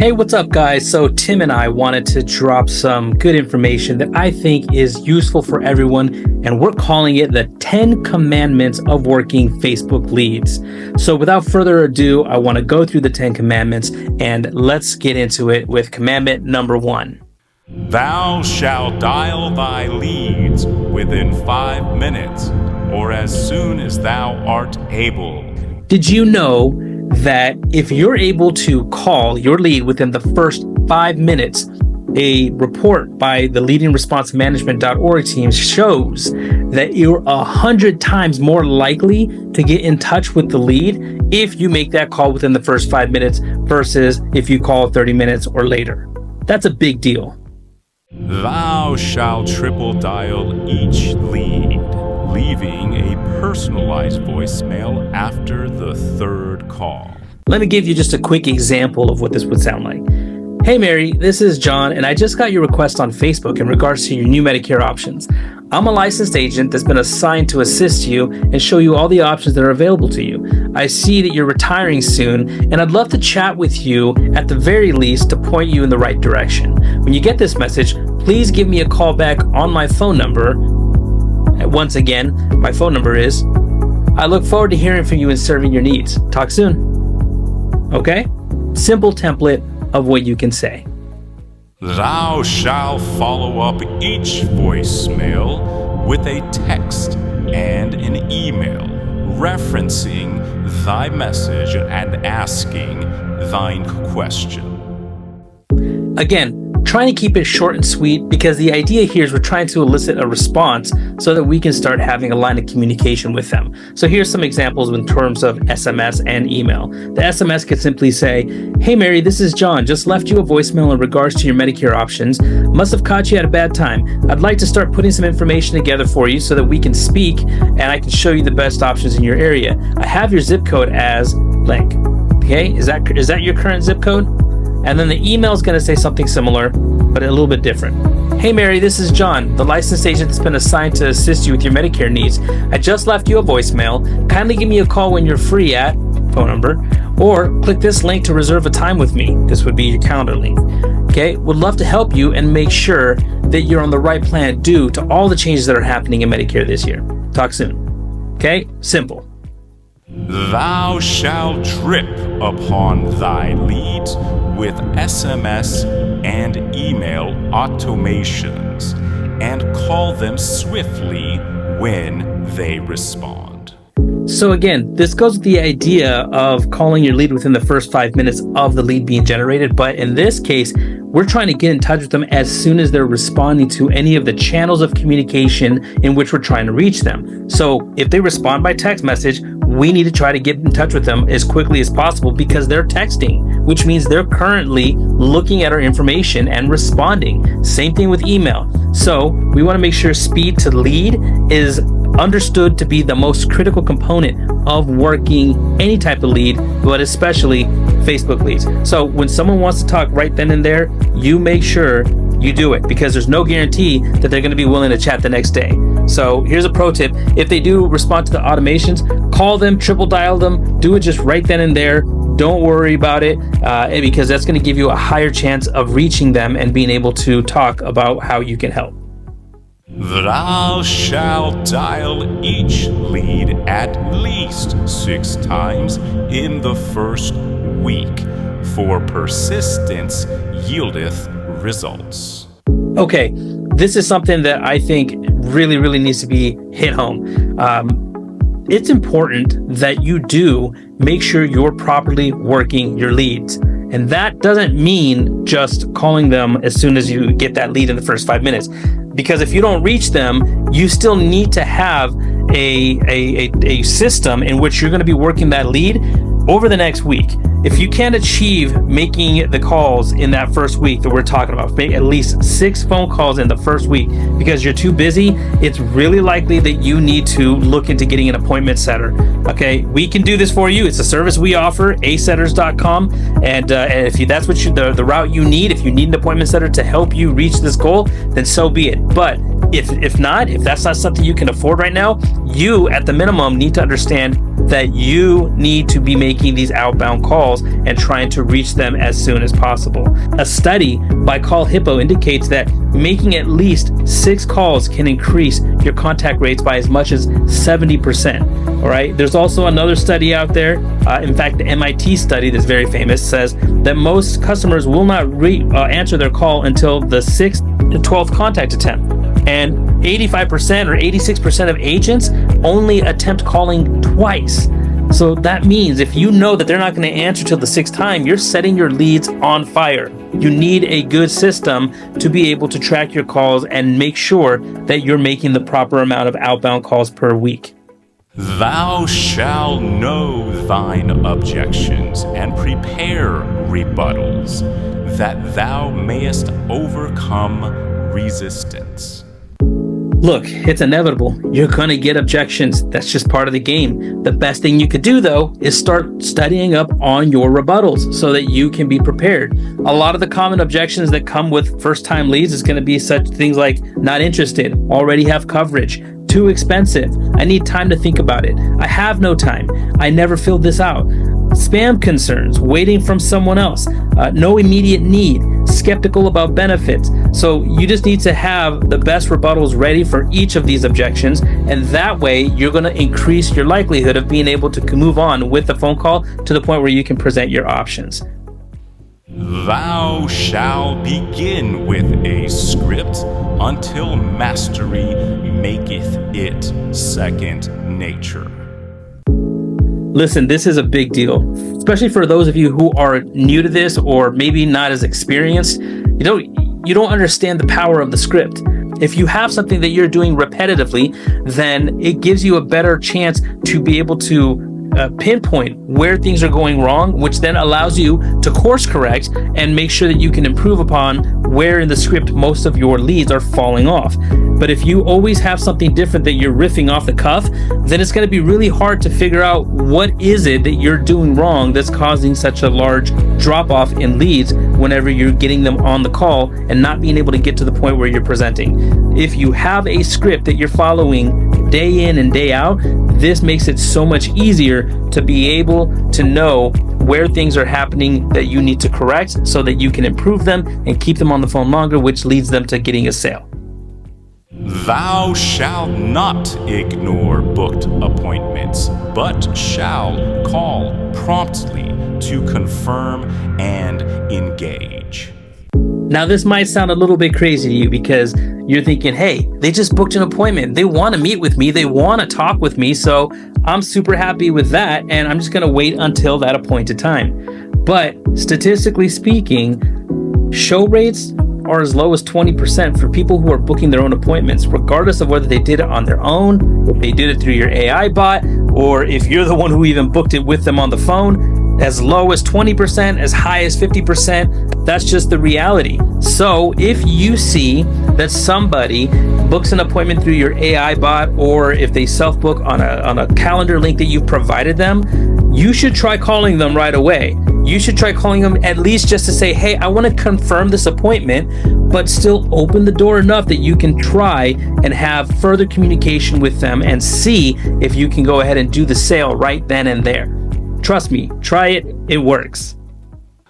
Hey, what's up, guys? So Tim and I wanted to drop some good information that I think is useful for everyone, and we're calling it the 10 Commandments of Working Facebook Leads. So without further ado, I want to go through the 10 Commandments, and let's get into it with commandment number 1. Thou shalt dial thy leads within 5 minutes, or as soon as thou art able. Did you know that if you're able to call your lead within the first 5 minutes, a report by the leadingresponsemanagement.org team shows that you're 100 times more likely to get in touch with the lead if you make that call within the first 5 minutes versus if you call 30 minutes or later. That's a big deal. Thou shalt triple dial each lead, leaving a personalized voicemail after the third call. Let me give you just a quick example of what this would sound like. Hey Mary, this is John, and I just got your request on Facebook in regards to your new Medicare options. I'm a licensed agent that's been assigned to assist you and show you all the options that are available to you. I see that you're retiring soon, and I'd love to chat with you at the very least to point you in the right direction. When you get this message, please give me a call back on my phone number. Once again, my phone number is. I look forward to hearing from you and serving your needs. Talk soon. Okay? Simple template of what you can say. Thou shalt follow up each voicemail with a text and an email referencing thy message and asking thine question. Again, trying to keep it short and sweet because the idea here is we're trying to elicit a response so that we can start having a line of communication with them. So here's some examples in terms of SMS and email. The SMS could simply say, hey Mary, this is John. Just left you a voicemail in regards to your Medicare options. Must have caught you at a bad time. I'd like to start putting some information together for you so that we can speak and I can show you the best options in your area. I have your zip code as blank. Okay, is that your current zip code? And then the email is going to say something similar, but a little bit different. Hey Mary, this is John, the licensed agent that's been assigned to assist you with your Medicare needs. I just left you a voicemail. Kindly give me a call when you're free at phone number, or click this link to reserve a time with me. This would be your calendar link. Okay, would love to help you and make sure that you're on the right plan due to all the changes that are happening in Medicare this year. Talk soon. Okay, simple. Thou shalt trip upon thy leads with SMS and email automations and call them swiftly when they respond. So again, this goes with the idea of calling your lead within the first 5 minutes of the lead being generated. But in this case, we're trying to get in touch with them as soon as they're responding to any of the channels of communication in which we're trying to reach them. So if they respond by text message, we need to try to get in touch with them as quickly as possible because they're texting, which means they're currently looking at our information and responding. Same thing with email. So we want to make sure speed to lead is understood to be the most critical component of working any type of lead, but especially Facebook leads. So when someone wants to talk right then and there, you make sure you do it because there's no guarantee that they're going to be willing to chat the next day. So here's a pro tip. If they do respond to the automations, call them, triple dial them, do it just right then and there. Don't worry about it because that's going to give you a higher chance of reaching them and being able to talk about how you can help. Thou shalt dial each lead at least 6 times in the first week, for persistence yieldeth results. Okay, this is something that I think really needs to be hit home. It's important that you do make sure you're properly working your leads. And that doesn't mean just calling them as soon as you get that lead in the first 5 minutes. Because if you don't reach them, you still need to have a system in which you're going to be working that lead over the next week. If you can't achieve making the calls in that first week that we're talking about, make at least 6 phone calls in the first week because you're too busy, it's really likely that you need to look into getting an appointment setter. Okay, we can do this for you. It's a service we offer, asetters.com. And if that's what the route you need, if you need an appointment setter to help you reach this goal, then so be it. But if that's not something you can afford right now, you at the minimum need to understand that you need to be making these outbound calls calls and trying to reach them as soon as possible. A study by Call Hippo indicates that making at least 6 calls can increase your contact rates by as much as 70%. All right. There's also another study out there. In fact, the MIT study that's very famous says that most customers will not answer their call until the 6th to 12th contact attempt. And 85% or 86% of agents only attempt calling twice. So that means if you know that they're not going to answer till the 6th time, you're setting your leads on fire. You need a good system to be able to track your calls and make sure that you're making the proper amount of outbound calls per week. Thou shalt know thine objections and prepare rebuttals, that thou mayest overcome resistance. Look, it's inevitable. You're going to get objections. That's just part of the game. The best thing you could do, though, is start studying up on your rebuttals so that you can be prepared. A lot of the common objections that come with first-time leads is going to be such things like not interested, already have coverage, too expensive, I need time to think about it, I have no time, I never filled this out, spam concerns, waiting from someone else, no immediate need, skeptical about benefits. So you just need to have the best rebuttals ready for each of these objections, and that way you're going to increase your likelihood of being able to move on with the phone call to the point where you can present your options. Thou shalt begin with a script until mastery maketh it second nature. Listen, this is a big deal, especially for those of you who are new to this or maybe not as experienced. You don't understand the power of the script. If you have something that you're doing repetitively, then it gives you a better chance to be able to pinpoint where things are going wrong, which then allows you to course correct and make sure that you can improve upon where in the script most of your leads are falling off. But if you always have something different that you're riffing off the cuff, then it's going to be really hard to figure out what is it that you're doing wrong that's causing such a large drop off in leads whenever you're getting them on the call and not being able to get to the point where you're presenting. If you have a script that you're following day in and day out, this makes it so much easier to be able to know where things are happening that you need to correct so that you can improve them and keep them on the phone longer, which leads them to getting a sale. Thou shalt not ignore booked appointments, but shalt call promptly to confirm and engage. Now, this might sound a little bit crazy to you because you're thinking, hey, they just booked an appointment. They want to meet with me. They want to talk with me. So I'm super happy with that. And I'm just going to wait until that appointed time. But statistically speaking, show rates are as low as 20% for people who are booking their own appointments, regardless of whether they did it on their own, if they did it through your AI bot, or if you're the one who even booked it with them on the phone. As low as 20%, as high as 50%, that's just the reality. So if you see that somebody books an appointment through your AI bot, or if they self-book on a calendar link that you've provided them, you should try calling them right away. You should try calling them at least just to say, hey, I want to confirm this appointment, but still open the door enough that you can try and have further communication with them and see if you can go ahead and do the sale right then and there. Trust me, try it, it works.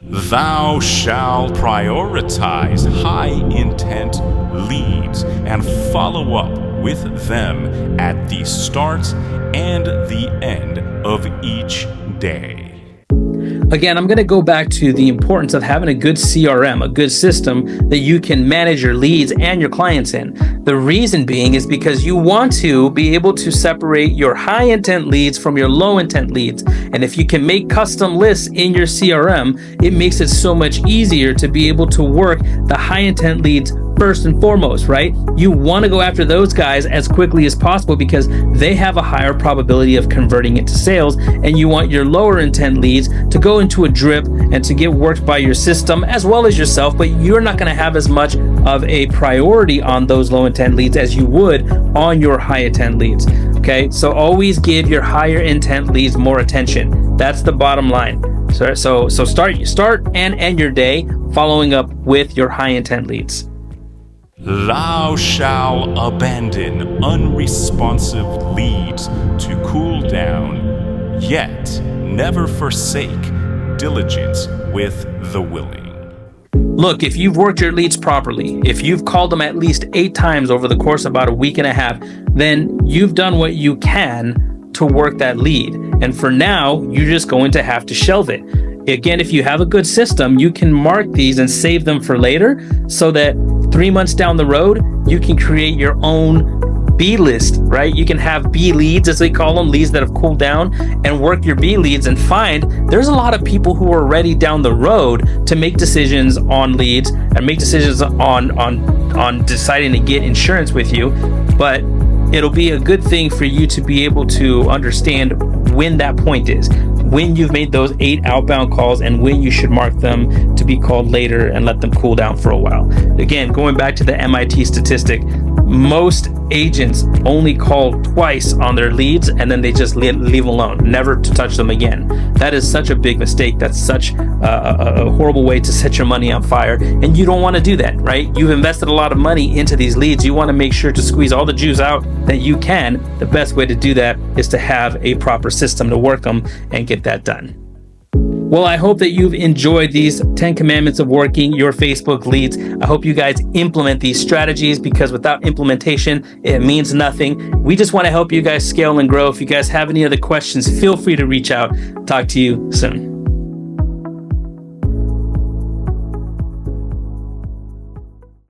Thou shalt prioritize high intent leads and follow up with them at the start and the end of each day. Again, I'm going to go back to the importance of having a good CRM, a good system that you can manage your leads and your clients in. The reason being is because you want to be able to separate your high intent leads from your low intent leads. And if you can make custom lists in your CRM, it makes it so much easier to be able to work the high intent leads first and foremost, right? You want to go after those guys as quickly as possible because they have a higher probability of converting into sales, and you want your lower intent leads to go into a drip and to get worked by your system as well as yourself, but you're not going to have as much of a priority on those low intent leads as you would on your high intent leads. Okay, so always give your higher intent leads more attention. That's the bottom line. So start and end your day following up with your high intent leads. Thou shalt abandon unresponsive leads to cool down, yet never forsake diligence with the willing. Look, if you've worked your leads properly, if you've called them at least 8 times over the course of about a week and a half, then you've done what you can to work that lead. And for now, you're just going to have to shelve it. Again, if you have a good system, you can mark these and save them for later so that 3 months down the road, you can create your own B list, right? You can have B leads, as we call them, leads that have cooled down, and work your B leads and find there's a lot of people who are ready down the road to make decisions on leads and make decisions on deciding to get insurance with you. But it'll be a good thing for you to be able to understand when that point is, when you've made those 8 outbound calls and when you should mark them to be called later and let them cool down for a while. Again, going back to the MIT statistic, most agents only call twice on their leads and then they just leave them alone, never to touch them again. That is such a big mistake. That's such a horrible way to set your money on fire, and you don't want to do that, right? You've invested a lot of money into these leads. You want to make sure to squeeze all the juice out that you can. The best way to do that is to have a proper system to work them and get that done. Well, I hope that you've enjoyed these 10 commandments of working your Facebook leads. I hope you guys implement these strategies, because without implementation, it means nothing. We just want to help you guys scale and grow. If you guys have any other questions, feel free to reach out. Talk to you soon.